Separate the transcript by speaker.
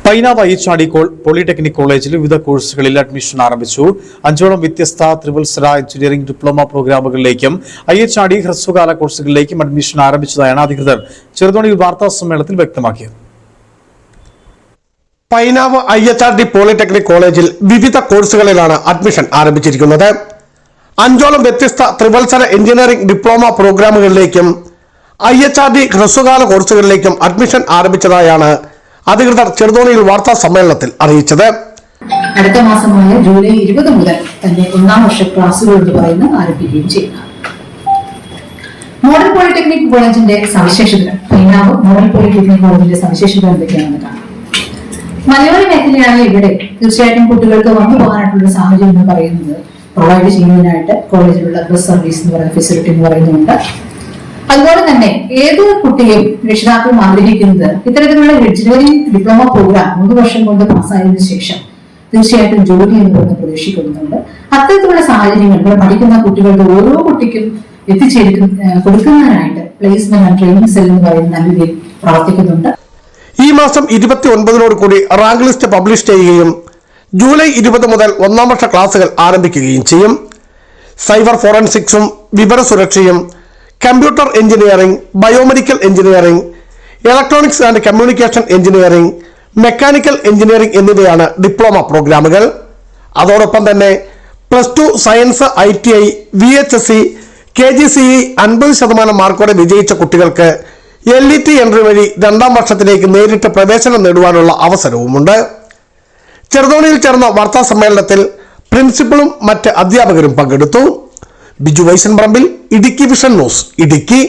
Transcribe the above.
Speaker 1: Painavu അയ്യച്ചാടി polytechnic കോളേജിൽ വിവിധ കോഴ്സുകളിൽ അഡ്മിഷൻ ആരംഭിച്ചു. 5ഓളം വ്യത്യസ്ത ത്രിവത്സര എഞ്ചിനീയറിംഗ് ഡിപ്ലോമ പ്രോഗ്രാമുകളിലേക്കും അയ്യച്ചാടി ഹ്രസ്വകാല കോഴ്സുകളിലേക്കും അഡ്മിഷൻ ആരംഭിച്ചതായാണ് അധികൃതർ ചെറുതോണിയിൽ വാർത്താ സമ്മേളനത്തിൽ വ്യക്തമാക്കിയത്.
Speaker 2: പൈനാവ് അയ്യച്ചാടി പോളിടെക്നിക് കോളേജിൽ വിവിധ കോഴ്സുകളിലാണ് അഡ്മിഷൻ ആരംഭിച്ചിരിക്കുന്നത്. 5ഓളം വ്യത്യസ്ത ത്രിവത്സര എഞ്ചിനീയറിംഗ് ഡിപ്ലോമ പ്രോഗ്രാമുകളിലേക്കും അയ്യച്ചാടി ഹ്രസ്വകാല കോഴ്സുകളിലേക്കും അഡ്മിഷൻ ആരംഭിച്ചതായാണ് അധികൃതർ ചെറുതോണിയിൽ വാർത്താ സമ്മേളനത്തിൽ അറിയിച്ചത്.
Speaker 3: അടുത്ത മാസമായ ജൂലൈ 20 മുതൽ തന്നെ 1ാം വർഷ ക്ലാസുകൾ എന്ന് പറയുന്നത് ആരംഭിക്കുകയും ചെയ്യുന്നു. മോഡൽ പോളിടെക്നിക് കോളേജിന്റെ സവിശേഷതകൾ, പൈനാവ് മോഡൽ പോളിടെക്നിക് കോളേജിന്റെ സവിശേഷതകൾ എന്തൊക്കെയാണെന്ന് കാണാം. മലയോര മേഖലയാണ് ഇവിടെ തീർച്ചയായിട്ടും കുട്ടികൾക്ക് വന്നു പോകാനായിട്ടുള്ള സാഹചര്യം എന്ന് പറയുന്നത് പ്രൊവൈഡ് ചെയ്യുന്നതിനായിട്ട് കോളേജിലുള്ള ബസ് സർവീസ് എന്ന് പറയുന്ന ഫെസിലിറ്റി എന്ന് പറയുന്നുണ്ട്. അതുപോലെ തന്നെ ഏത് കുട്ടിയും രക്ഷിതാക്കളും ആഗ്രഹിക്കുന്നത് ഇത്തരത്തിലുള്ള എഞ്ചിനീയറിംഗ് ഡിപ്ലോമ പ്രോഗ്രാം 3 വർഷം കൊണ്ട് പാസ്സായതിനു ശേഷം തീർച്ചയായിട്ടും ജോലി എന്ന് പറയുന്ന പ്രതീക്ഷിക്കുന്നുണ്ട്. അത്തരത്തിലുള്ള സാഹചര്യങ്ങൾ ഇവിടെ പഠിക്കുന്ന കുട്ടികൾക്ക് ഓരോ കുട്ടിക്കും കൊടുക്കുന്നതിനായിട്ട് പ്ലേസ്മെന്റ് ആൻഡ് ട്രെയിനിങ് സെൽ എന്ന് പറയുന്ന നല്ല രീതിയിൽ പ്രവർത്തിക്കുന്നുണ്ട്.
Speaker 2: ഈ മാസം 29 കൂടി റാങ്ക് ലിസ്റ്റ് പബ്ലിഷ് ചെയ്യുകയും ജൂലൈ 20 മുതൽ 1ാം വർഷ ക്ലാസുകൾ ആരംഭിക്കുകയും ചെയ്യും. സൈബർ ഫോറൻസിക്സും വിവര സുരക്ഷയും, computer engineering, biomedical engineering, electronics and communication engineering, mechanical engineering എന്നിവയാണ് ഡിപ്ലോമ പ്രോഗ്രാമുകൾ. അതോടൊപ്പം തന്നെ +2 സയൻസ്, ITI, VHSC, KGCE 50% മാർക്കോടെ വിജയിച്ച കുട്ടികൾക്ക് LET എൻട്രി വഴി 2ാം വർഷത്തിലേക്ക് നേരിട്ട് പ്രവേശനം നേടുവാനുള്ള അവസരവുമുണ്ട്. ചെറുതോണിയിൽ ചേർന്ന വാർത്താ സമ്മേളനത്തിൽ പ്രിൻസിപ്പലും മറ്റ് അധ്യാപകരും പങ്കെടുത്തു. ബിജു വൈസൻ പറമ്പിൽ, ഇടുക്കി വിഷൻ ന്യൂസ്, ഇടുക്കി.